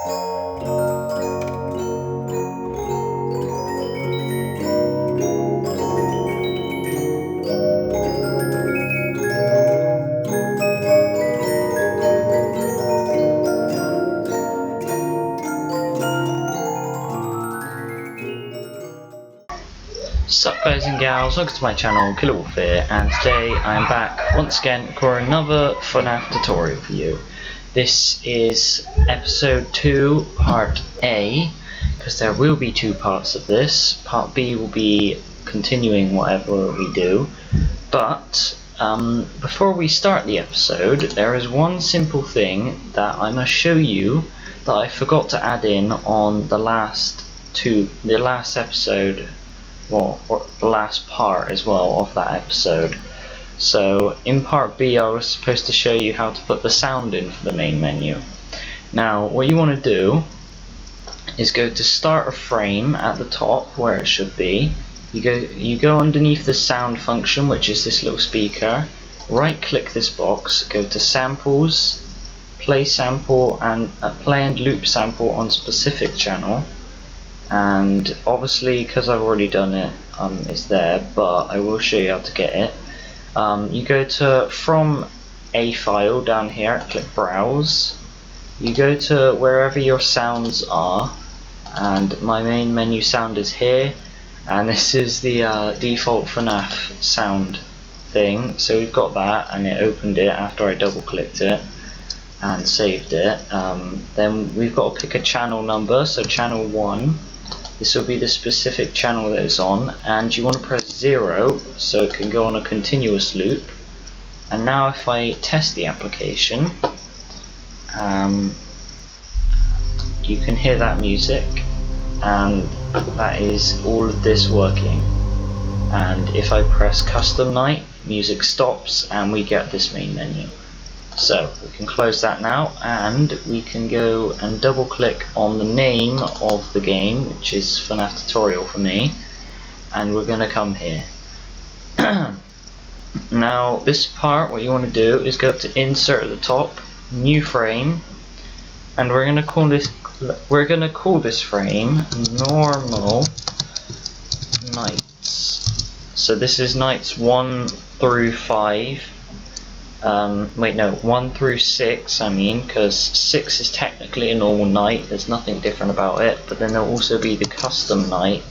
Sup guys and gals, welcome to my channel Killer Wolf here, and today I am back once again recording another Fnaf tutorial for you. This is episode 2 part A, because there will be 2 parts of this. Part B will be continuing whatever we do, but before we start the episode there is one simple thing that I must show you that I forgot to add in on the last episode. Well, or the last part as well of that episode. So in part B I was supposed to show you how to put the sound in for the main menu. Now what you want to do is go to start a frame at the top where it should be. You go underneath the sound function, which is this little speaker, right click this box, go to samples, play sample, and play and loop sample on specific channel. And obviously because I've already done it, it's there, but I will show you how to get it. You go to from a file down here, click browse, you go to wherever your sounds are, and my main menu sound is here, and this is the default Fnaf sound thing. So we've got that, and it opened it after I double clicked it and saved it. Then we've got to pick a channel number, so channel 1. This will be the specific channel that it's on, and you want to press 0 so it can go on a continuous loop. And now if I test the application, you can hear that music, and that is all of this working. And if I press custom night, music stops and we get this main menu. So we can close that now, and we can go and double click on the name of the game, which is Fnaf tutorial for me, and we're going to come here. Now this part, what you want to do is go up to insert at the top, new frame, and we're going to call this frame normal nights. So this is nights 1 through 5. 1 through 6, because 6 is technically a normal night, there's nothing different about it, but then there'll also be the custom night,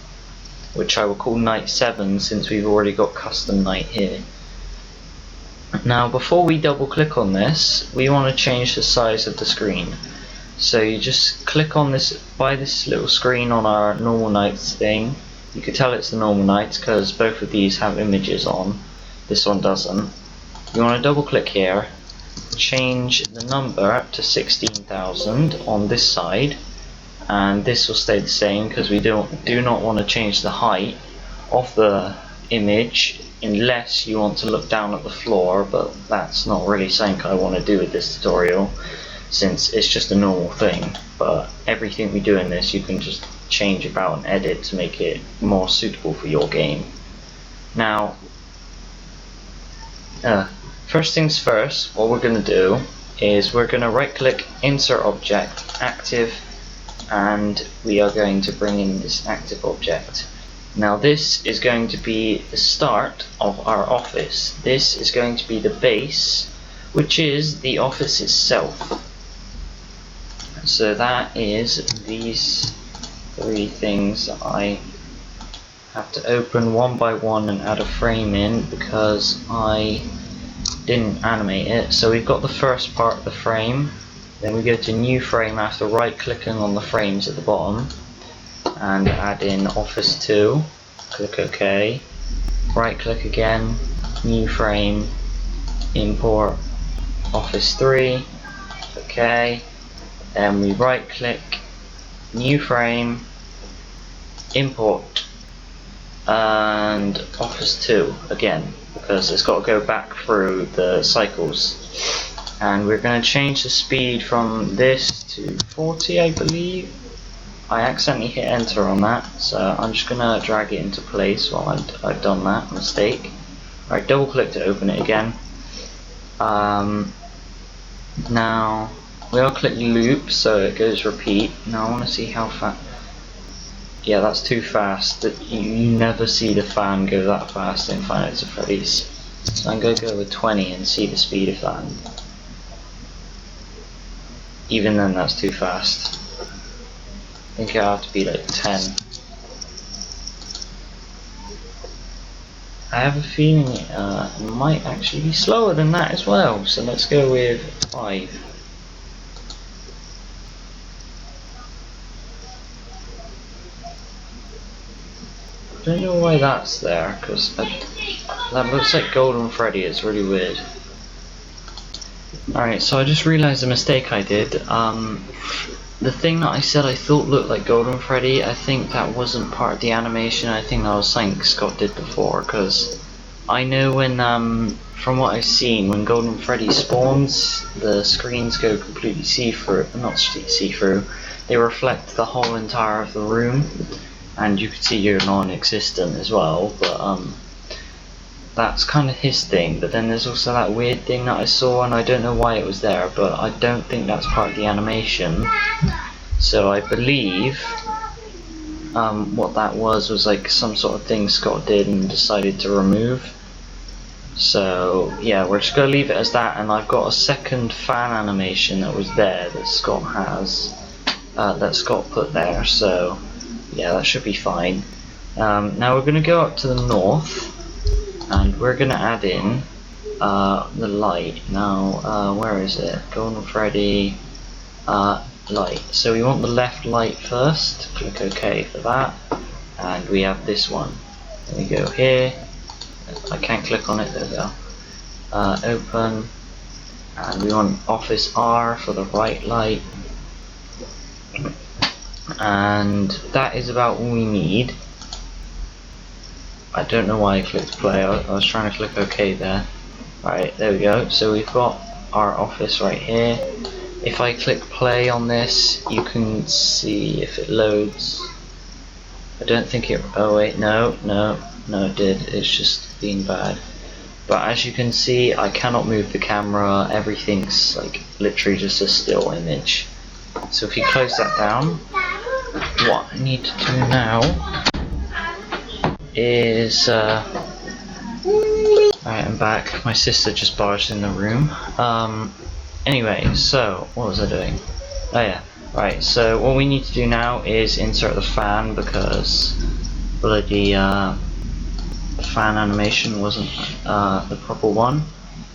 which I will call night 7 since we've already got custom night here. Now before we double click on this, we want to change the size of the screen. So you just click on this little screen on our normal nights thing. You can tell it's the normal nights because both of these have images on, this one doesn't. You want to double click here, change the number to 16,000 on this side, and this will stay the same because we do not want to change the height of the image unless you want to look down at the floor, but that's not really something I want to do with this tutorial since it's just a normal thing. But everything we do in this you can just change about and edit to make it more suitable for your game. Now first things first, what we're going to do is we're going to right click, insert object, active, and we are going to bring in this active object. Now this is going to be the start of our office. This is going to be the base, which is the office itself. So that is these 3 things that I have to open one by one and add a frame in because I didn't animate it. So we've got the first part of the frame, then we go to new frame after right clicking on the frames at the bottom and add in office 2, click OK, right click again, new frame, import office 3, OK, then we right click, new frame, import, and office 2 again, because it's got to go back through the cycles. And we're going to change the speed from this to 40, I believe. I accidentally hit enter on that, so I'm just going to drag it into place while I've done that mistake. Right, double click to open it again. Now we'll click loop so it goes repeat. Now I want to see how fast. Yeah, that's too fast. You never see the fan go that fast in Five Nights at Freddy's. So I'm going to go with 20 and see the speed of that. Even then, that's too fast. I think it'll have to be like 10. I have a feeling it might actually be slower than that as well. So let's go with 5. I don't know why that's there, because that looks like Golden Freddy. It's really weird. Alright, so I just realised the mistake I did. The thing that I said I thought looked like Golden Freddy, I think that wasn't part of the animation. I think that was something Scott did before, because I know when, from what I've seen, when Golden Freddy spawns, the screens go completely see-through. Not see-through. They reflect the whole entire of the room, and you can see you're non-existent as well. But that's kind of his thing. But then there's also that weird thing that I saw, and I don't know why it was there, but I don't think that's part of the animation. So I believe what that was like some sort of thing Scott did and decided to remove. So yeah, we're just going to leave it as that, and I've got a second fan animation that was there that Scott has, that Scott put there, so yeah, that should be fine. Now we're going to go up to the north, and we're going to add in the light. Now, where is it? Golden Freddy, light. So we want the left light first, click OK for that, and we have this one. Then we go here, I can't click on it, there we go. Open, and we want Office R for the right light, and that is about all we need. I don't know why I clicked play, I was trying to click OK there. Right, there we go, so we've got our office right here. If I click play on this, you can see if it loads. I don't think it, oh wait, no it did, it's just being bad. But as you can see, I cannot move the camera, everything's like literally just a still image. So if you close that down, what I need to do now is, alright, I'm back, my sister just barged in the room. Anyway, so what was I doing? Oh yeah, right, so what we need to do now is insert the fan, because bloody fan animation wasn't the proper one.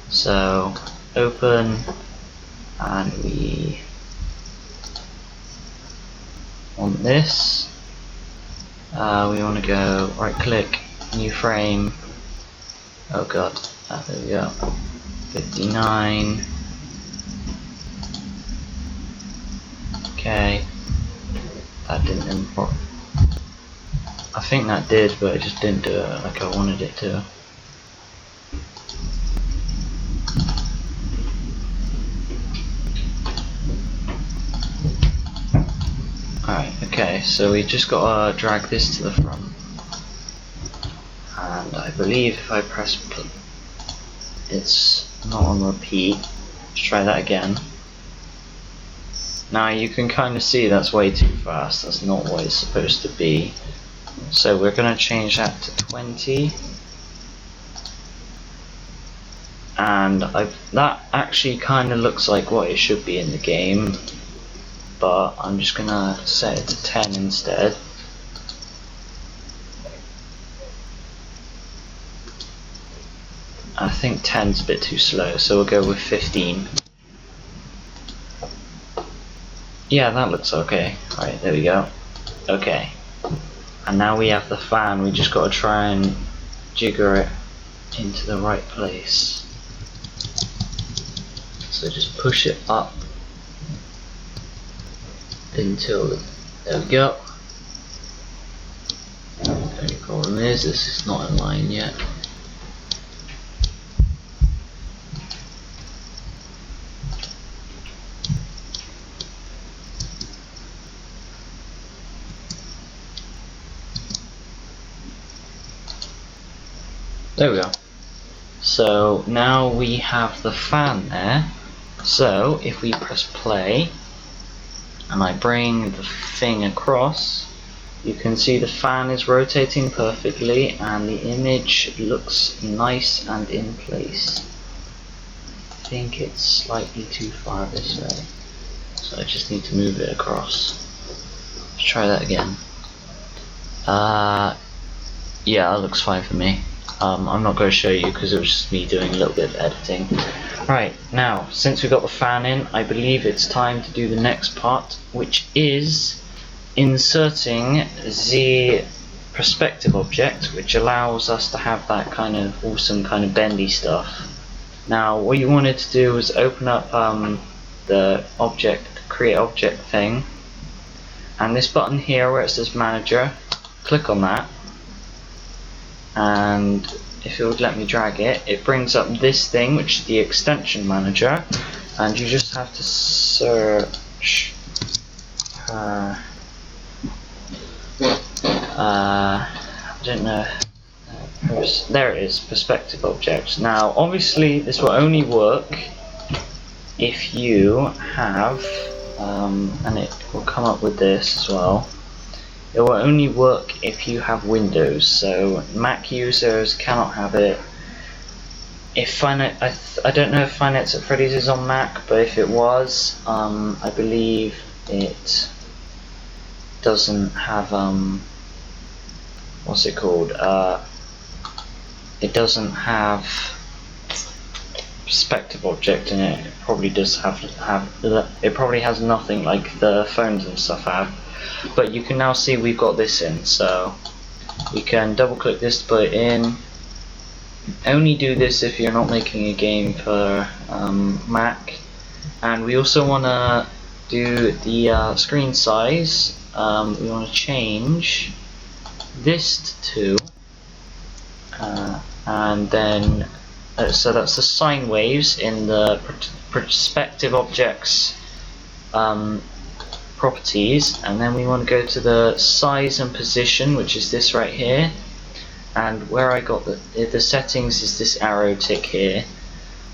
So open, and we want this. We want to go right click, new frame. Oh god, there we go. 59. Okay, that didn't import. I think that did, but it just didn't do it like I wanted it to. Alright, okay, so we just gotta drag this to the front. And I believe if I press play, it's not on repeat. Let's try that again. Now you can kind of see that's way too fast, that's not what it's supposed to be. So we're going to change that to 20. And that actually kind of looks like what it should be in the game. But I'm just going to set it to 10 instead. I think 10's a bit too slow, so we'll go with 15. Yeah, that looks okay. Alright, there we go. Okay. And now we have the fan, we just got to try and jigger it into the right place. So just push it up until, there we go. The only problem is this is not in line yet. There we go. So now we have the fan there, So if we press play and I bring the thing across, you can see the fan is rotating perfectly and the image looks nice and in place. I think it's slightly too far this way, so I just need to move it across. Let's try that again. Yeah, that looks fine for me. I'm not going to show you because it was just me doing a little bit of editing. Right, now, since we got the fan in, I believe it's time to do the next part, which is inserting the perspective object, which allows us to have that kind of awesome kind of bendy stuff. Now, what you wanted to do was open up the object, create object thing, and this button here where it says manager, click on that, and if it would let me drag it, it brings up this thing, which is the extension manager, and you just have to search I don't know, there it is, perspective objects. Now obviously this will only work if you have and it will come up with this as well. It will only work if you have Windows, so Mac users cannot have it. If I don't know if Five Nights at Freddy's is on Mac, but if it was, I believe it doesn't have what's it called? It doesn't have perspective object in it. It probably does have it probably has nothing like the phones and stuff have. But you can now see we've got this in, so we can double click this to put it in. Only do this if you're not making a game for Mac. And we also want to do the screen size. We want to change this to 2, and then so that's the sine waves in the perspective objects properties, and then we want to go to the size and position, which is this right here, and where I got the settings is this arrow tick here.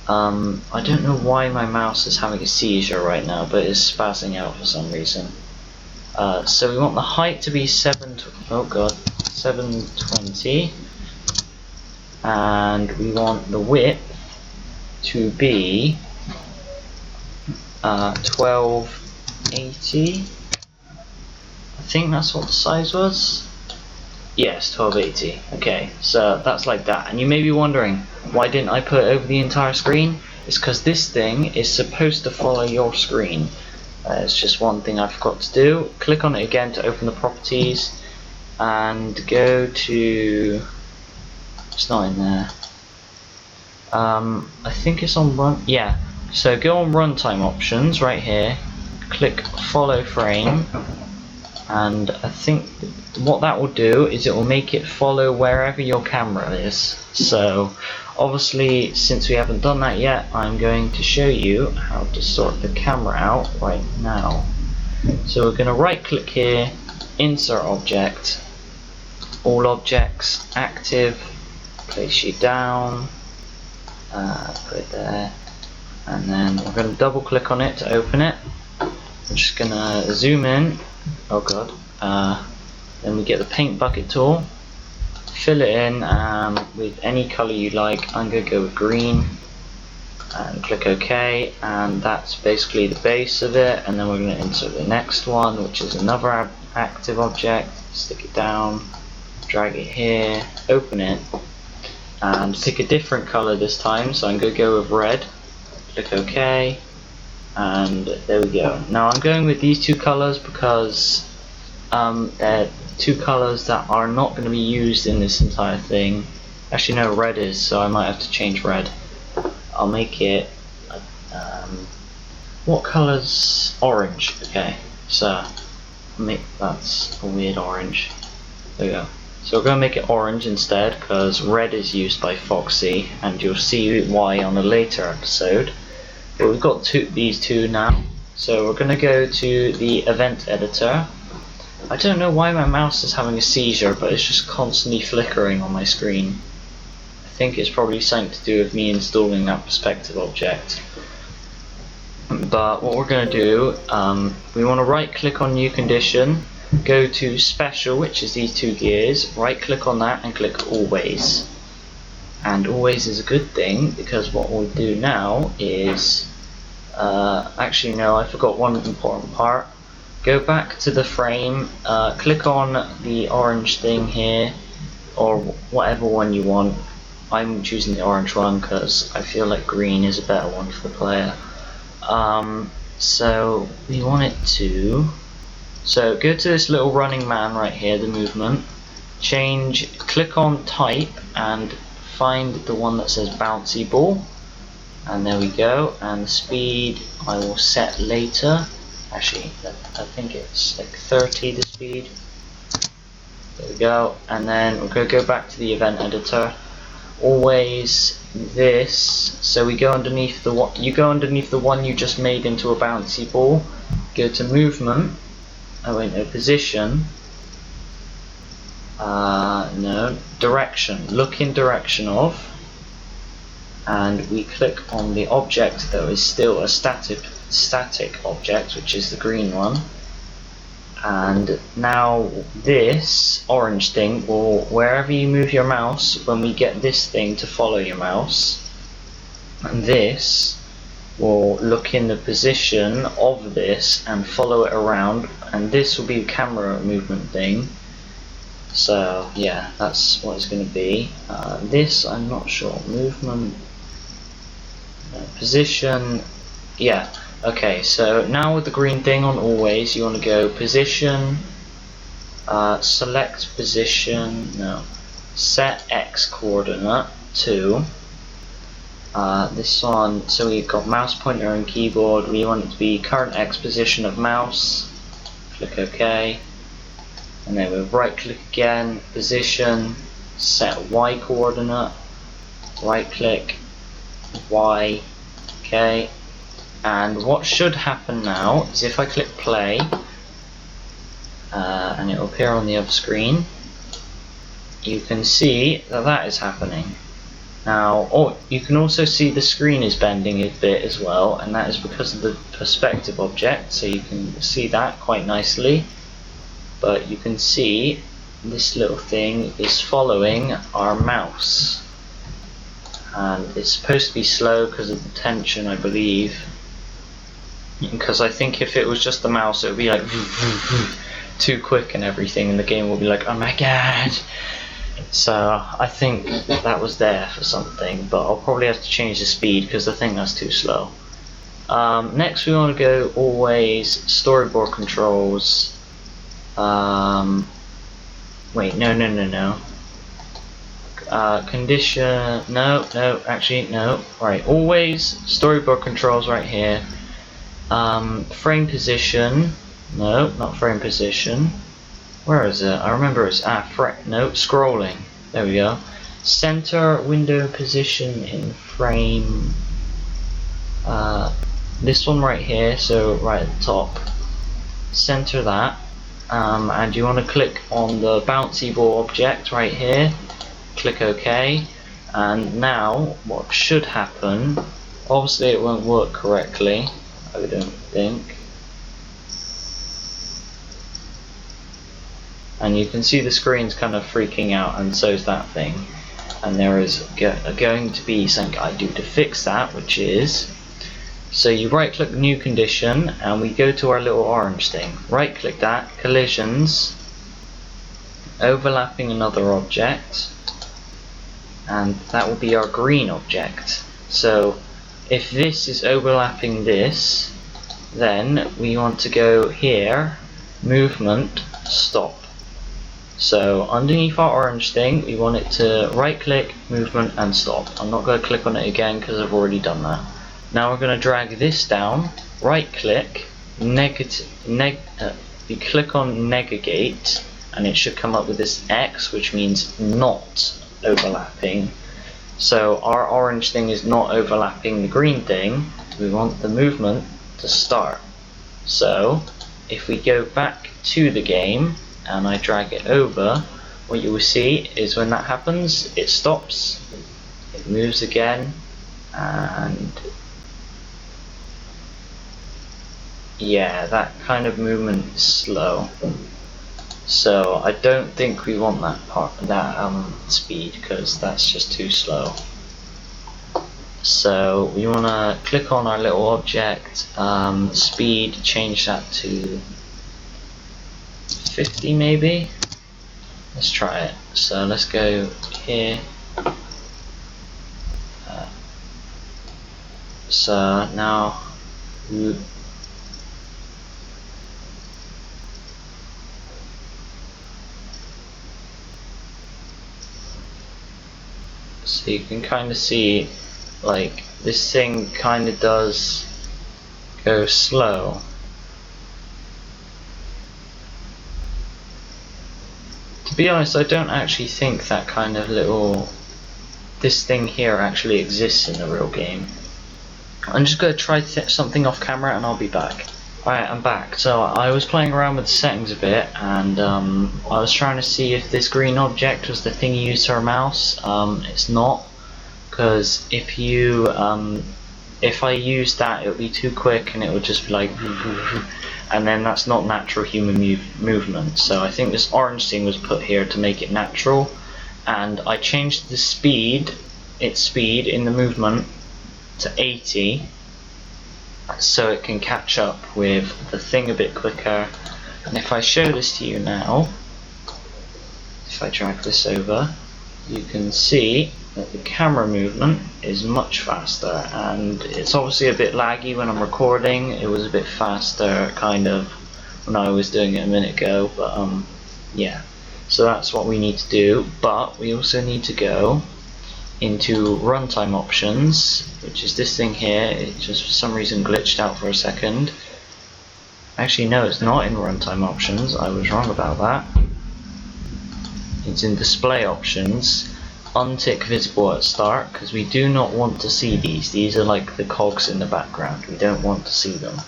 I don't know why my mouse is having a seizure right now, but it's spazzing out for some reason. So we want the height to be 720, and we want the width to be 1280. I think that's what the size was. Yes, 1280. Okay, so that's like that. And you may be wondering, why didn't I put it over the entire screen? It's because this thing is supposed to follow your screen. It's just one thing I forgot to do. Click on it again to open the properties, and go to, it's not in there. I think it's on run, yeah. So go on runtime options right here, click follow frame, and I think what that will do is it will make it follow wherever your camera is. So obviously, since we haven't done that yet, I'm going to show you how to sort the camera out right now. So we're going to right click here, insert object, all objects, active, place you down, put it there, and then we're going to double click on it to open it. I'm just going to zoom in, oh god, then we get the paint bucket tool, fill it in with any colour you like. I'm going to go with green, and click OK, and that's basically the base of it. And then we're going to insert the next one, which is another active object, stick it down, drag it here, open it, and pick a different colour this time. So I'm going to go with red, click OK, and there we go. Now I'm going with these two colours because they're two colours that are not going to be used in this entire thing. Actually no, red is, so I might have to change red. I'll make it what colour's orange? Okay, so that's a weird orange. There we go. So we're going to make it orange instead, because red is used by Foxy, and you'll see why on a later episode. But we've got these two now, so we're going to go to the event editor. I don't know why my mouse is having a seizure, but it's just constantly flickering on my screen. I think it's probably something to do with me installing that perspective object. But what we're going to do, we want to right click on new condition, go to special, which is these two gears, right click on that and click always. And always is a good thing, because what we'll do now is, actually no, I forgot one important part. Go back to the frame, click on the orange thing here, or whatever one you want. I'm choosing the orange one because I feel like green is a better one for the player. So we want it to, so go to this little running man right here, the movement, click on type and find the one that says bouncy ball, and there we go. And the speed I will set later. Actually, I think it's like 30 the speed. There we go. And then we're going to go back to the event editor. Always this. So we go underneath the one. You go underneath the one you just made into a bouncy ball. Go to movement. Oh wait, no, position. No, direction. Look in direction of. And we click on the object that is still a static object, which is the green one. And now this orange thing will, wherever you move your mouse, when we get this thing to follow your mouse, and this will look in the position of this and follow it around, and this will be the camera movement thing. So yeah, that's what it's going to be. This I'm not sure. Movement, position, yeah. Okay, so now with the green thing on always, you want to go position, select position, no, set X coordinate to this one. So we've got mouse pointer and keyboard. We want it to be current X position of mouse. Click OK, and then we'll right click again, position, set Y coordinate, right click, Y, OK. And what should happen now is if I click play, and it will appear on the other screen, you can see that that is happening. Now, you can also see the screen is bending a bit as well, and that is because of the perspective object, so you can see that quite nicely. But you can see this little thing is following our mouse. And it's supposed to be slow because of the tension, I believe. Because I think if it was just the mouse, it would be like too quick and everything, and the game will be like, oh my god. So I think that was there for something, but I'll probably have to change the speed because I think that's too slow. Next we want to go always storyboard controls. Wait, no. Condition, no, actually no. Right, always storyboard controls right here. Frame position, no, not frame position. Where is it? I remember it's no, scrolling. There we go. Center window position in frame. This one right here, so right at the top. Center that, and you want to click on the bouncy ball object right here. Click OK, and now what should happen? Obviously, it won't work correctly. I don't think. And you can see the screen's kind of freaking out, and so's that thing. And there is going to be something I do to fix that, which is, so you right click new condition and we go to our little orange thing. Right click that, collisions, overlapping another object, and that will be our green object. So if this is overlapping this, then we want to go here, movement, stop. So underneath our orange thing, we want it to right click, movement and stop. I'm not going to click on it again because I've already done that. Now we're going to drag this down, right click, you click on negate, and it should come up with this X, which means not overlapping. So our orange thing is not overlapping the green thing. We want the movement to start. So if we go back to the game and I drag it over, what you will see is when that happens, it stops, it moves again, and yeah, that kind of movement is slow. So I don't think we want that speed, because that's just too slow. So we want to click on our little object, speed, change that to 50 maybe. Let's try it. So let's go here. So now so you can kind of see, like, this thing kind of does go slow. To be honest, I don't actually think that kind of this thing here actually exists in the real game. I'm just going to try something off camera and I'll be back. Alright, I'm back. So I was playing around with the settings a bit, and I was trying to see if this green object was the thing you use for a mouse. It's not, because if I used that, it would be too quick and it would just be like, and then that's not natural human movement. So I think this orange thing was put here to make it natural, and I changed the speed in the movement to 80, so it can catch up with the thing a bit quicker. And if I show this to you now, if I drag this over, you can see that the camera movement is much faster, and it's obviously a bit laggy when I'm recording. It was a bit faster kind of when I was doing it a minute ago, but yeah, so that's what we need to do. But we also need to go into runtime options, which is this thing here. It just for some reason glitched out for a second. Actually no, it's not in runtime options, I was wrong about that. It's in display options. Untick visible at start, because we do not want to see these are like the cogs in the background, we don't want to see them.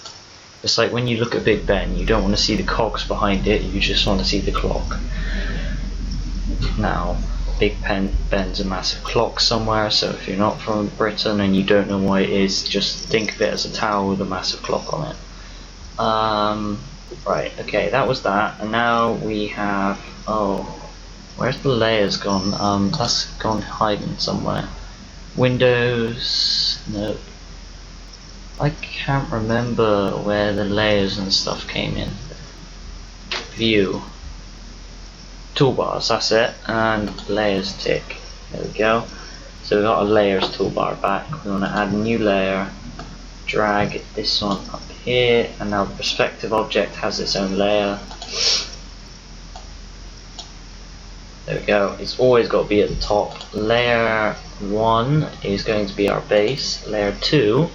It's like when you look at Big Ben, you don't want to see the cogs behind it, you just want to see the clock. Now Big Ben's a massive clock somewhere, so if you're not from Britain and you don't know what it is, just think of it as a tower with a massive clock on it. Right, okay, that was that, and now we have, where's the layers gone? That's gone hiding somewhere. Windows, nope. I can't remember where the layers and stuff came in. View. Toolbars, that's it, and layers tick. There we go. So we've got a layers toolbar back. We want to add a new layer, drag this one up here, and now the perspective object has its own layer. There we go. It's always got to be at the top. Layer 1 is going to be our base. Layer 2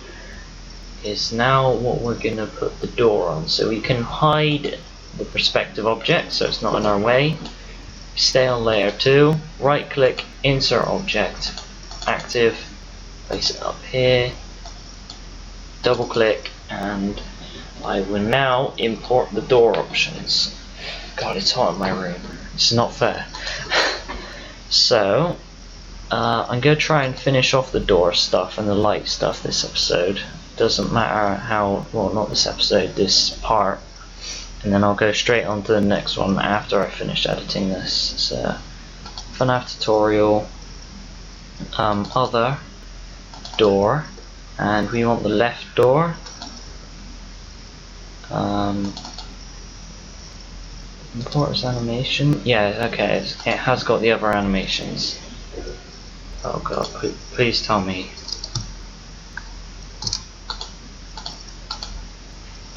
is now what we're going to put the door on. So we can hide the perspective object so it's not in our way. Stay on layer 2, right click, insert object, active, place it up here, double click, and I will now import the door options. God, it's hot in my room. It's not fair. So I'm going to try and finish off the door stuff and the light stuff this episode. Doesn't matter how, well, not this episode, this part. And then I'll go straight on to the next one after I finish editing this. So Fnaf tutorial, other, door, and we want the left door. Import as animation. Yeah, okay, it has got the other animations. Oh god, please tell me.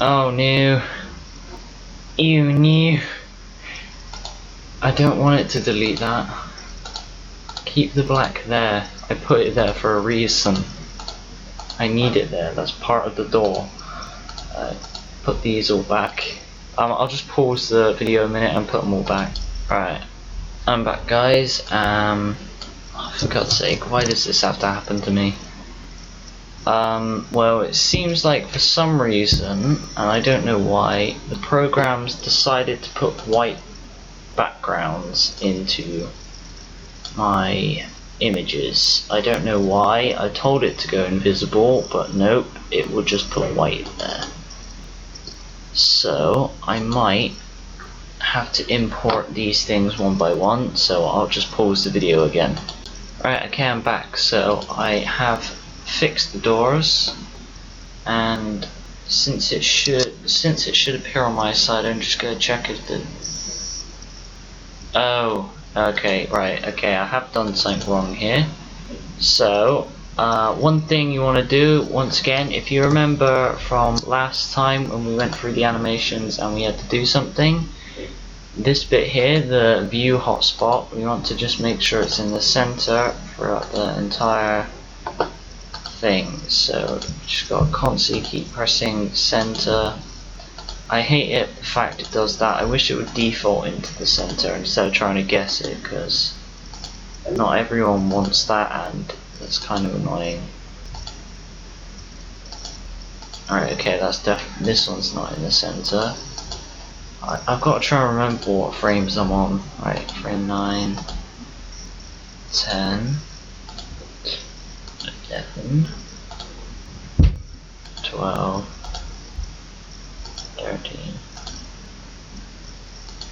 Oh no. Ew, no. I don't want it to delete that. Keep the black there. I put it there for a reason. I need it there, that's part of the door. Put these all back. I'll just pause the video a minute and put them all back. Alright, I'm back guys. Oh, for God's sake, why does this have to happen to me? Well, it seems like for some reason, and I don't know why, the program's decided to put white backgrounds into my images. I don't know why. I told it to go invisible, but nope, it would just put white there. So I might have to import these things one by one, so I'll just pause the video again. Right, okay, I'm back. So I have fixed the doors, and since it should appear on my side, I'm just gonna check if the okay, right, okay, I have done something wrong here. So one thing you want to do, once again, if you remember from last time when we went through the animations and we had to do something, this bit here, the view hotspot, we want to just make sure it's in the center throughout the entire thing. So just gotta constantly keep pressing center. I hate it, the fact it does that. I wish it would default into the center instead of trying to guess it, because not everyone wants that, and that's kind of annoying. Alright, okay, that's this one's not in the center. I've got to try and remember what frames I'm on. Right, frame 9, 10, 11, 12, 13,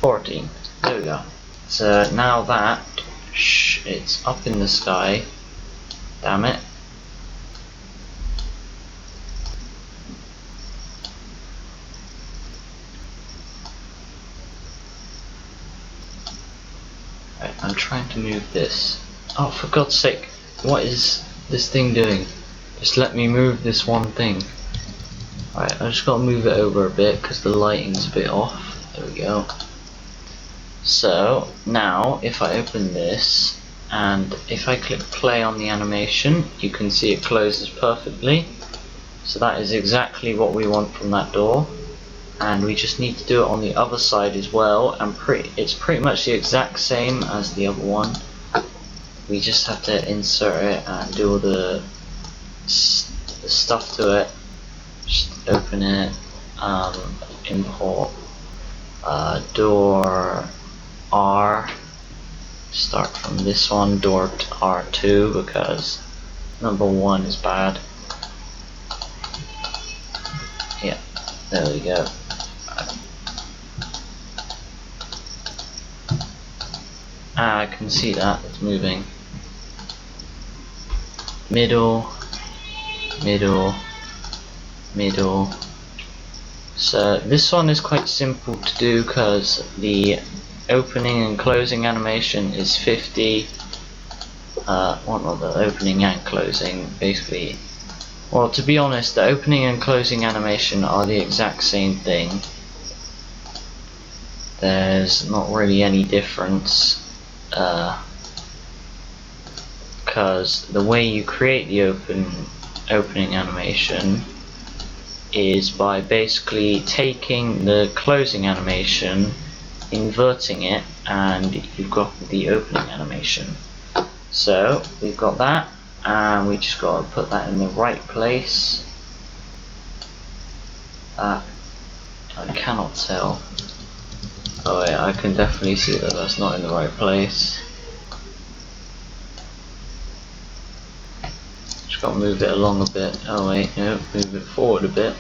14. There we go. So now that it's up in the sky, damn it. Right, I'm trying to move this. Oh, for God's sake, what is this thing doing? Just let me move this one thing. Right, I just gotta move it over a bit because the lighting's a bit off. There we go. So now if I open this and if I click play on the animation, you can see it closes perfectly. So that is exactly what we want from that door, and we just need to do it on the other side as well, and it's pretty much the exact same as the other one. We just have to insert it and do all the stuff to it. Just open it, import door R, start from this one, door to R2, because number 1 is bad. Yeah, there we go. I can see that it's moving. Middle, middle, middle. So this one is quite simple to do because the opening and closing animation is 50. Well, not the opening and closing, basically. Well, to be honest, the opening and closing animation are the exact same thing. There's not really any difference, because the way you create the opening animation is by basically taking the closing animation, inverting it, and you've got the opening animation. So we've got that, and we just got to put that in the right place. I cannot tell. Oh yeah, I can definitely see that that's not in the right place. Just got to move it along a bit. Oh wait, no, move it forward a bit.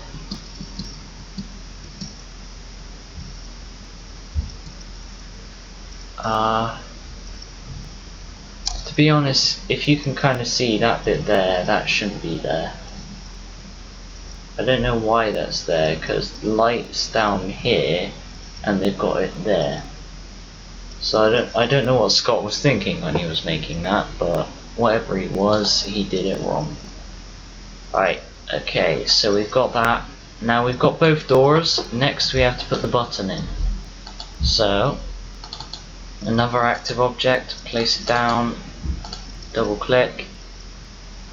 To be honest, if you can kind of see that bit there, that shouldn't be there. I don't know why that's there, because the light's down here and they've got it there. So I don't know what Scott was thinking when he was making that, but whatever he was, he did it wrong. Right, okay, so we've got that. Now we've got both doors. Next we have to put the button in. So another active object, place it down, double click,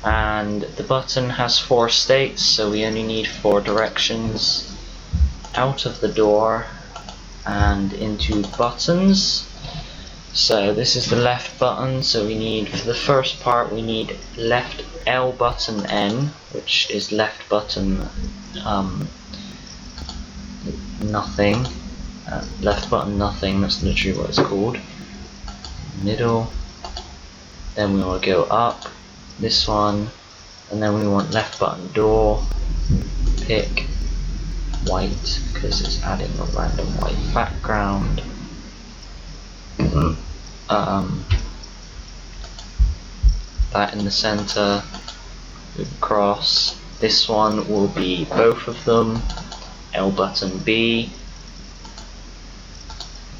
and the button has 4 states, so we only need 4 directions: out of the door and into buttons. So this is the left button, so we need, for the first part, we need left L button N, which is left button nothing. Left button nothing, that's literally what it's called. Middle, then we want to go up, this one, and then we want left button door, pick, white because it's adding a random white background. That in the center, move across. This one will be both of them, L button B,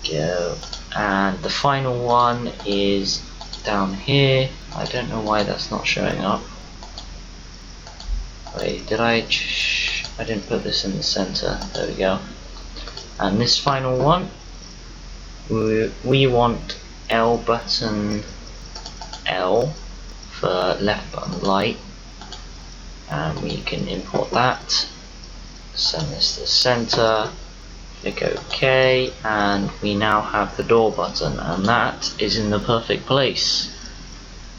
go, and the final one is down here. I don't know why that's not showing up. Wait, did I didn't put this in the center, there we go. And this final one, we want L button L for left button light, and we can import that, send this to the center, click OK, and we now have the door button, and that is in the perfect place.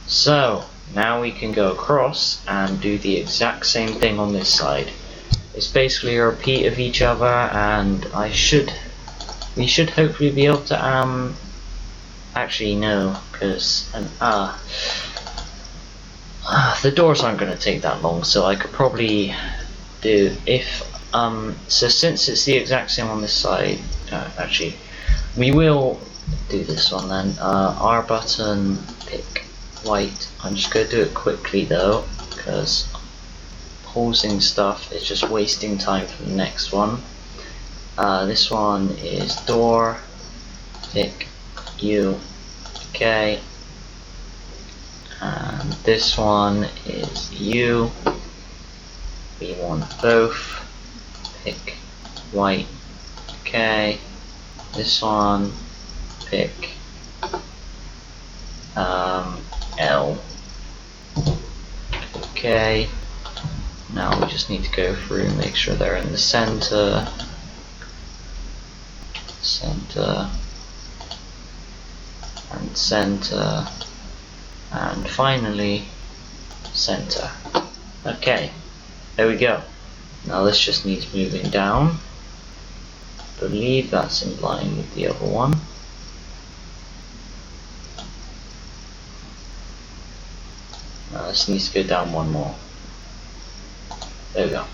So now we can go across and do the exact same thing on this side. It's basically a repeat of each other, and we should hopefully be able to actually no, because the doors aren't going to take that long, so I could probably do so since it's the exact same on this side, actually we will do this one then. R button, pick white. I'm just going to do it quickly though, because pausing stuff is just wasting time for the next one. This one is door, pick U, okay, and this one is U. We want both, pick white, okay. This one, pick L, okay. Now we just need to go through and make sure they're in the center, and center, and finally center. Okay, there we go. Now this just needs moving down. I believe that's in line with the other one. Now this needs to go down one more. There we go.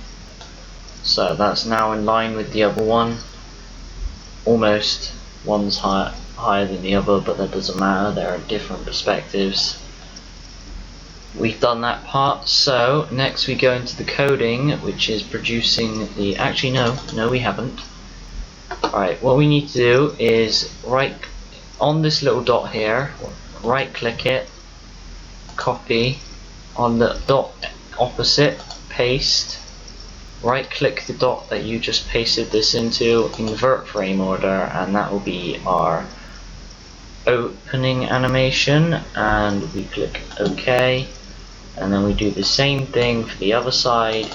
So that's now in line with the other one. Almost. One's higher than the other, but that doesn't matter. There are different perspectives. We've done that part, so next we go into the coding, which is producing the... Actually no we haven't. Alright, what we need to do is right on this little dot here, right click it, copy, on the dot opposite, paste, right click the dot that you just pasted this into, invert frame order, and that will be our opening animation, and we click OK. And then we do the same thing for the other side,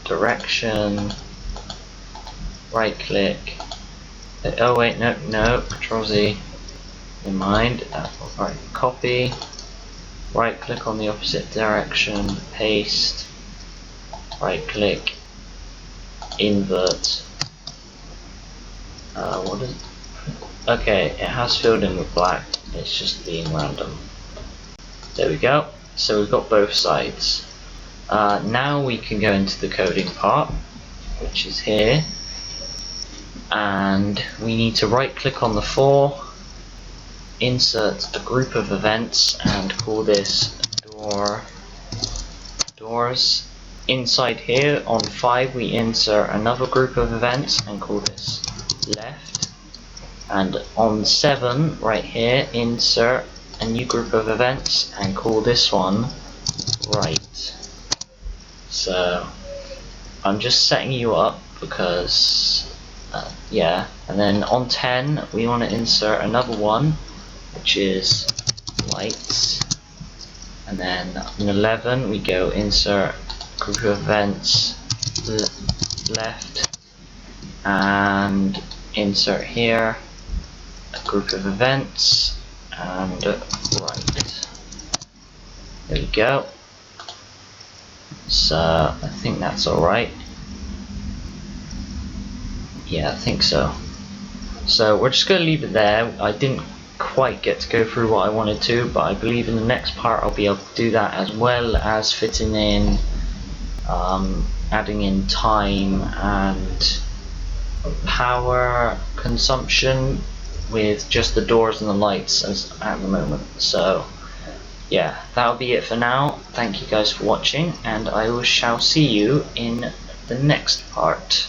direction, right click, oh wait, no, Control Z, in mind, right, copy, right click on the opposite direction, paste, right click, invert, what is it? Okay, it has filled in with black, it's just being random. There we go. So we've got both sides. Now we can go into the coding part, which is here, and we need to right click on the 4, insert a group of events, and call this doors. Inside here on 5 we insert another group of events and call this left, and on 7 right here insert a new group of events and call this one right. So I'm just setting you up because yeah, and then on 10 we want to insert another one, which is lights, and then on 11 we go insert group of events left, and insert here a group of events and right. There we go. So I think that's alright. Yeah, I think so. So we're just going to leave it there. I didn't quite get to go through what I wanted to, but I believe in the next part I'll be able to do that, as well as fitting in adding in time and power consumption with just the doors and the lights as at the moment. So yeah, that'll be it for now. Thank you guys for watching, and I shall see you in the next part.